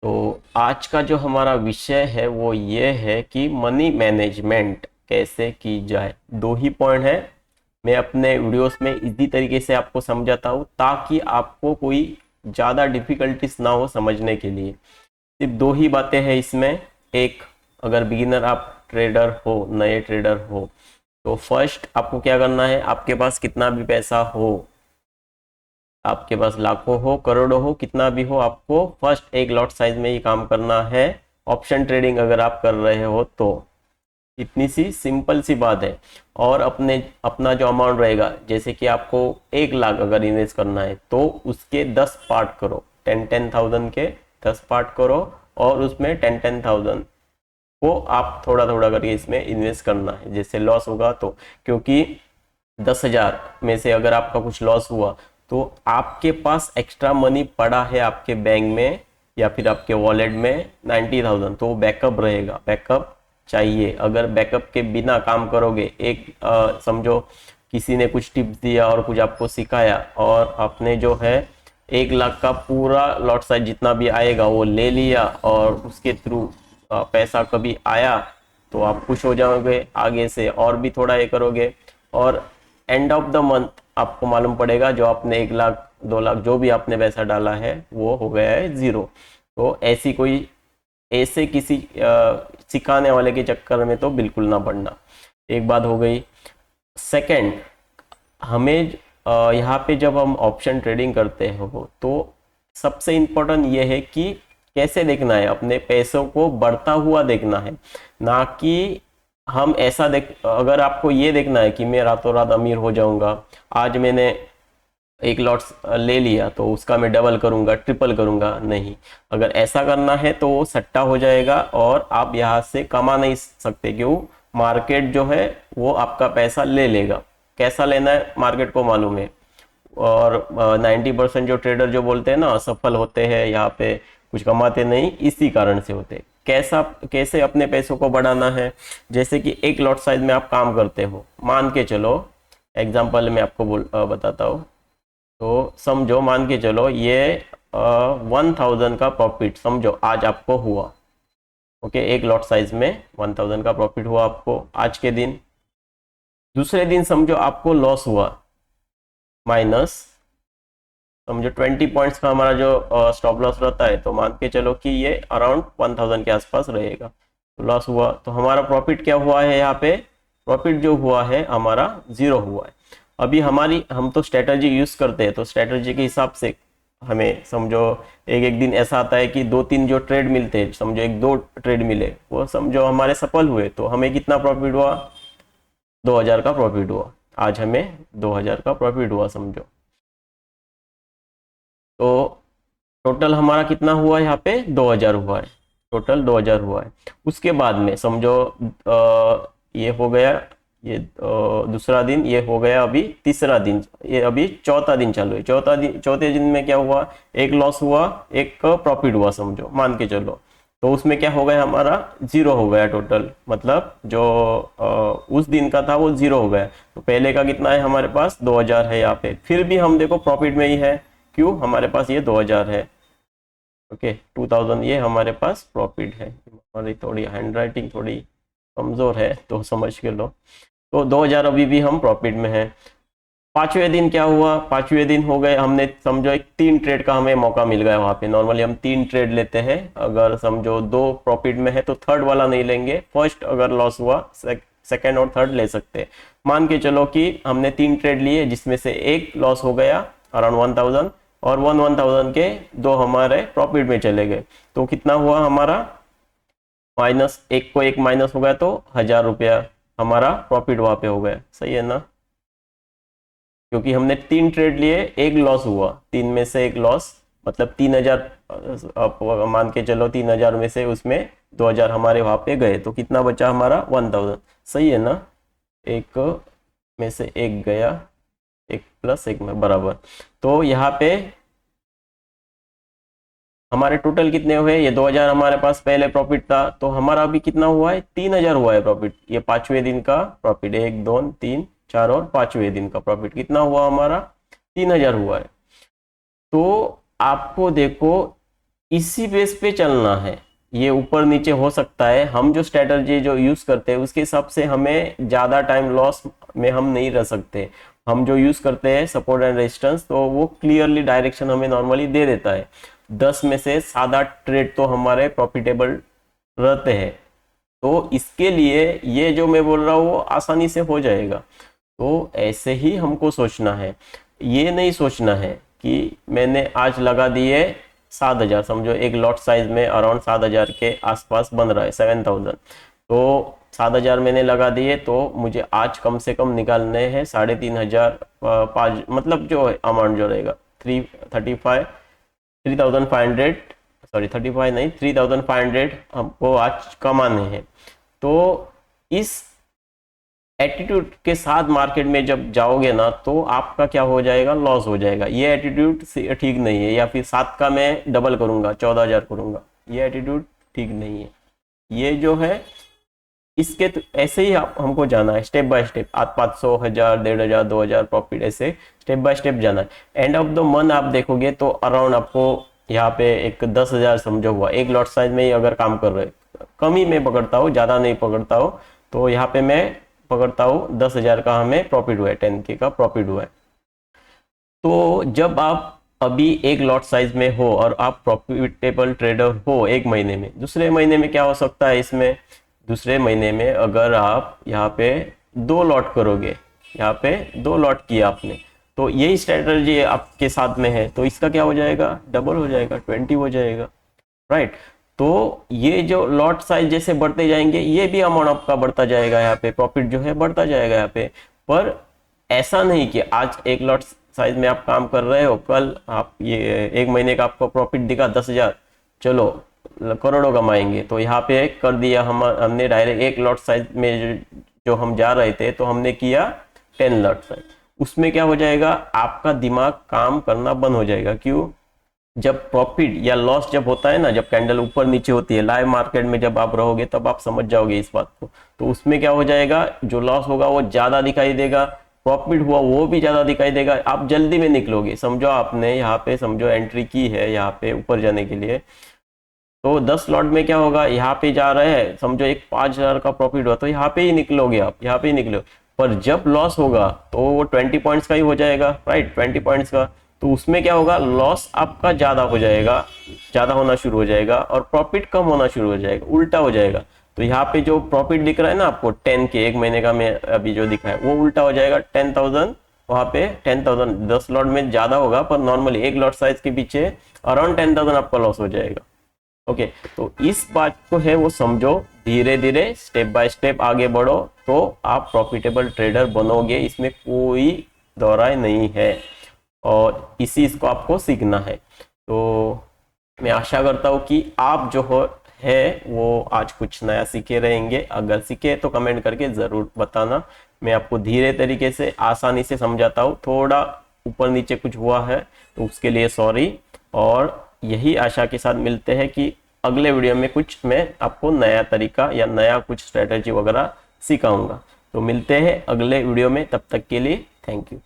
तो आज का जो हमारा विषय है वो ये है कि मनी मैनेजमेंट कैसे की जाए। दो ही पॉइंट है, मैं अपने वीडियोस में इजी तरीके से आपको समझाता हूँ ताकि आपको कोई ज़्यादा डिफिकल्टीज ना हो समझने के लिए। सिर्फ दो ही बातें हैं इसमें। एक, अगर बिगिनर आप ट्रेडर हो, नए ट्रेडर हो, तो फर्स्ट आपको क्या करना है, आपके पास कितना भी पैसा हो, आपके पास लाखों हो करोड़ों हो कितना भी हो, आपको फर्स्ट एक लॉट साइज में ही काम करना है। ऑप्शन ट्रेडिंग अगर आप कर रहे हो तो इतनी सी सिंपल सी बात है। और अपना जो अमाउंट रहेगा, जैसे कि आपको 1 लाख अगर इन्वेस्ट करना है तो उसके 10 पार्ट करो, 10,000 के 10 पार्ट करो और उसमें 10,000 को आप थोड़ा थोड़ा करके इसमें इन्वेस्ट करना है। जैसे लॉस होगा तो, क्योंकि 10,000 में से अगर आपका कुछ लॉस हुआ तो आपके पास एक्स्ट्रा मनी पड़ा है आपके बैंक में या फिर आपके वॉलेट में 90,000, तो बैकअप रहेगा। बैकअप चाहिए। अगर बैकअप के बिना काम करोगे, एक समझो किसी ने कुछ टिप्स दिया और कुछ आपको सिखाया और आपने जो है 1 लाख का पूरा लॉट साइज जितना भी आएगा वो ले लिया और उसके थ्रू पैसा कभी आया तो आप खुश हो जाओगे, आगे से और भी थोड़ा ये करोगे और एंड ऑफ द मंथ आपको मालूम पड़ेगा जो आपने 1 लाख 2 लाख जो भी आपने पैसा डाला है वो हो गया है जीरो। तो ऐसे किसी सिखाने वाले के चक्कर में तो बिल्कुल ना पड़ना। एक बात हो गई। सेकंड, हमें यहाँ पे जब हम ऑप्शन ट्रेडिंग करते हो तो सबसे इम्पोर्टेंट ये है कि कैसे देखना है, अपने पैसों को बढ़ता हुआ देखना है, ना कि हम ऐसा देख। अगर आपको ये देखना है कि मैं रातों रात अमीर हो जाऊंगा, आज मैंने एक लॉट ले लिया तो उसका मैं डबल करूंगा ट्रिपल करूंगा, नहीं। अगर ऐसा करना है तो वो सट्टा हो जाएगा और आप यहाँ से कमा नहीं सकते। क्यों? मार्केट जो है वो आपका पैसा ले लेगा। कैसा लेना है मार्केट को मालूम है। और 90% जो ट्रेडर जो बोलते हैं ना असफल होते हैं, यहाँ पे कुछ कमाते नहीं, इसी कारण से होते हैं। कैसे अपने पैसों को बढ़ाना है, जैसे कि एक लॉट साइज में आप काम करते हो, मान के चलो, एग्जांपल मैं आपको बताता हूँ। तो समझो, मान के चलो ये 1,000 का प्रॉफिट समझो आज आपको हुआ। ओके, एक लॉट साइज में 1,000 का प्रॉफिट हुआ आपको आज के दिन। दूसरे दिन समझो आपको लॉस हुआ, माइनस, समझो 20 पॉइंट्स का हमारा जो स्टॉप लॉस रहता है, तो मान के चलो कि ये अराउंड 1,000 के आसपास रहेगा। तो लॉस हुआ तो हमारा प्रॉफिट क्या हुआ है, यहाँ पे प्रॉफिट जो हुआ है हमारा जीरो हुआ है। अभी हम तो स्ट्रेटजी यूज करते हैं, तो स्ट्रेटजी के हिसाब से हमें समझो एक एक दिन ऐसा आता है कि 2-3 जो ट्रेड मिलते हैं, समझो 1-2 ट्रेड मिले, वो समझो हमारे सफल हुए तो हमें कितना प्रॉफिट हुआ, 2,000 का प्रॉफिट हुआ। आज हमें 2,000 का प्रॉफिट हुआ समझो। तो टोटल हमारा कितना हुआ, यहाँ पे 2,000 हुआ है। टोटल 2,000 हुआ है। उसके बाद में समझो ये हो गया, ये दूसरा दिन, ये हो गया अभी तीसरा दिन, ये अभी चौथा दिन चालू है। चौथे दिन में क्या हुआ, एक लॉस हुआ एक प्रॉफिट हुआ समझो, मान के चलो। तो उसमें क्या हो गया, हमारा जीरो हो गया टोटल, मतलब जो उस दिन का था वो जीरो हो गया। तो पहले का कितना है हमारे पास, 2,000 है यहाँ पे, फिर भी हम देखो प्रॉफिट में ही है। क्यों? हमारे पास ये 2,000 है। ओके, 2,000 ये हमारे पास प्रॉफिट है। हमारी थोड़ी हैंड राइटिंग थोड़ी कमजोर है तो समझ के लो। तो 2,000 अभी भी हम प्रॉफिट में है। पांचवें दिन क्या हुआ, पांचवें दिन हो गए, हमने समझो एक 3 ट्रेड का हमें मौका मिल गया वहां पे। नॉर्मली हम 3 ट्रेड लेते हैं, अगर समझो 2 प्रॉफिट में है तो थर्ड वाला नहीं लेंगे। फर्स्ट अगर लॉस हुआ, सेकंड और थर्ड ले सकते हैं। मान के चलो कि हमने 3 ट्रेड लिए जिसमें से एक लॉस हो गया अराउंड 1,000 और 1,000 के 2 हमारे प्रॉफिट में चले गए। तो कितना हुआ हमारा, माइनस, एक को एक माइनस हो गया तो 1,000 रुपया हमारा प्रॉफिट वहां पे हो गया। सही है ना? क्योंकि हमने 3 ट्रेड लिए, एक लॉस हुआ, 3 में से एक लॉस, मतलब 3,000, आप मान के चलो 3,000 में से उसमें 2,000 हमारे वहां पे गए तो कितना बचा हमारा, 1,000। सही है ना? एक में से एक गया, एक प्लस एक में बराबर। तो यहाँ पे हमारे टोटल कितने हुए, ये 2,000 हमारे पास पहले प्रॉफिट था, तो हमारा अभी कितना हुआ है, 3,000 हुआ है प्रॉफिट। ये पांचवें दिन का प्रॉफिट, 1, 2, 3, 4 और पांचवें दिन का प्रॉफिट कितना हुआ हमारा, 3,000 हुआ है। तो आपको देखो इसी बेस पे चलना है। ये ऊपर नीचे हो सकता है, हम जो स्ट्रेटजी जो यूज करते हैं उसके हिसाब से हमें ज्यादा टाइम लॉस में हम नहीं रह सकते। हम जो यूज करते हैं सपोर्ट एंड रेजिस्टेंस, तो वो क्लियरली डायरेक्शन हमें नॉर्मली दे देता है। 10 में से 7-8 ट्रेड तो हमारे प्रॉफिटेबल रहते हैं। तो इसके लिए ये जो मैं बोल रहा हूँ वो आसानी से हो जाएगा। तो ऐसे ही हमको सोचना है, ये नहीं सोचना है कि मैंने आज लगा दिए 7,000, समझो एक लॉट साइज में अराउंड 7,000 के आसपास बन रहा है, 7,000। तो 7,000 मैंने लगा दिए, तो मुझे आज कम से कम निकालने हैं 3,500, 5 मतलब जो अमाउंट जो रहेगा 3,500, सॉरी 35 नहीं, 3,500 हमको आज कमाने हैं। तो इस एटीट्यूड के साथ मार्केट में जब जाओगे ना, तो आपका क्या हो जाएगा, लॉस हो जाएगा। ये एटीट्यूड ठीक नहीं है। या फिर 7 का मैं डबल करूंगा, 14,000 करूंगा, ये एटीट्यूड ठीक नहीं है। ये जो है इसके तो ऐसे ही हमको जाना है स्टेप बाय स्टेप। आज 500, 1,000, 1,500, 2,000 प्रॉफिट, ऐसे स्टेप बाय स्टेप जाना है। एंड ऑफ द मंथ आप देखोगे तो अराउंड आपको यहाँ पे एक 10,000 समझो हुआ, एक लॉट साइज में ही अगर काम कर रहे, कम ही मैं पकड़ता हूँ, ज़्यादा नहीं पकड़ता हूँ। तो यहाँ पे मैं पकड़ता हूँ 10,000 का हमें प्रॉफिट हुआ है, 10K का प्रॉफिट हुआ है। तो जब आप अभी एक लॉट साइज में हो और आप प्रॉफिटेबल ट्रेडर हो एक महीने में, दूसरे महीने में क्या हो सकता है इसमें, दूसरे महीने में अगर आप यहाँ पे 2 लॉट करोगे, यहाँ पे 2 लॉट किया आपने, तो यही स्ट्रेटजी आपके साथ में है, तो इसका क्या हो जाएगा, डबल हो जाएगा, 20 हो जाएगा, राइट। तो ये जो लॉट साइज जैसे बढ़ते जाएंगे, ये भी अमाउंट आपका बढ़ता जाएगा, यहाँ पे प्रॉफिट जो है बढ़ता जाएगा यहाँ पे। पर ऐसा नहीं कि आज एक लॉट साइज में आप काम कर रहे हो, कल आप ये एक महीने का आपको प्रॉफिट दिखा 10,000, चलो करोड़ों कमाएंगे, तो यहाँ पे कर दिया हमने डायरेक्ट एक लॉट साइज में जो हम जा रहे थे, तो हमने किया 10 लॉट साइज। उसमें क्या हो जाएगा, आपका दिमाग काम करना बंद हो जाएगा। क्यों, जब प्रॉफिट या लॉस जब होता है ना, जब कैंडल ऊपर नीचे होती है लाइव मार्केट में जब आप रहोगे, तब आप समझ जाओगे इस बात को। तो उसमें क्या हो जाएगा, जो लॉस होगा वो ज्यादा दिखाई देगा, प्रॉफिट हुआ वो भी ज्यादा दिखाई देगा, आप जल्दी में निकलोगे। समझो आपने यहाँ पे समझो एंट्री की है यहाँ पे ऊपर जाने के लिए, तो 10 लॉट में क्या होगा, यहाँ पे जा रहे हैं, समझो एक 5,000 का प्रॉफिट हुआ, तो यहाँ पे ही निकलोगे आप, यहाँ पे ही निकलोगे। पर जब लॉस होगा तो वो 20 पॉइंट्स का ही हो जाएगा, राइट, 20 पॉइंट्स का। तो उसमें क्या होगा, लॉस आपका ज्यादा हो जाएगा, ज्यादा होना शुरू हो जाएगा, और प्रॉफिट कम होना शुरू हो जाएगा, उल्टा हो जाएगा। तो यहाँ पे जो प्रॉफिट दिख रहा है ना आपको 10K एक महीने का में अभी जो दिखा है, वो उल्टा हो जाएगा 10,000। वहां पे 10,000 10 लॉट में ज्यादा होगा, पर नॉर्मली एक लॉट साइज के पीछे अराउंड 10,000 आपका लॉस हो जाएगा। ओके, तो इस बात को है वो समझो, धीरे धीरे स्टेप बाय स्टेप आगे बढ़ो, तो आप प्रॉफिटेबल ट्रेडर बनोगे, इसमें कोई दौराय नहीं है। और इसी इसको आपको सीखना है। तो मैं आशा करता हूँ कि आप जो है वो आज कुछ नया सीखे रहेंगे। अगर सीखे तो कमेंट करके ज़रूर बताना। मैं आपको धीरे तरीके से आसानी से समझाता हूँ, थोड़ा ऊपर नीचे कुछ हुआ है तो उसके लिए सॉरी। और यही आशा के साथ मिलते हैं कि अगले वीडियो में कुछ मैं आपको नया तरीका या नया कुछ स्ट्रेटजी वगैरह सिखाऊंगा। तो मिलते हैं अगले वीडियो में, तब तक के लिए थैंक यू।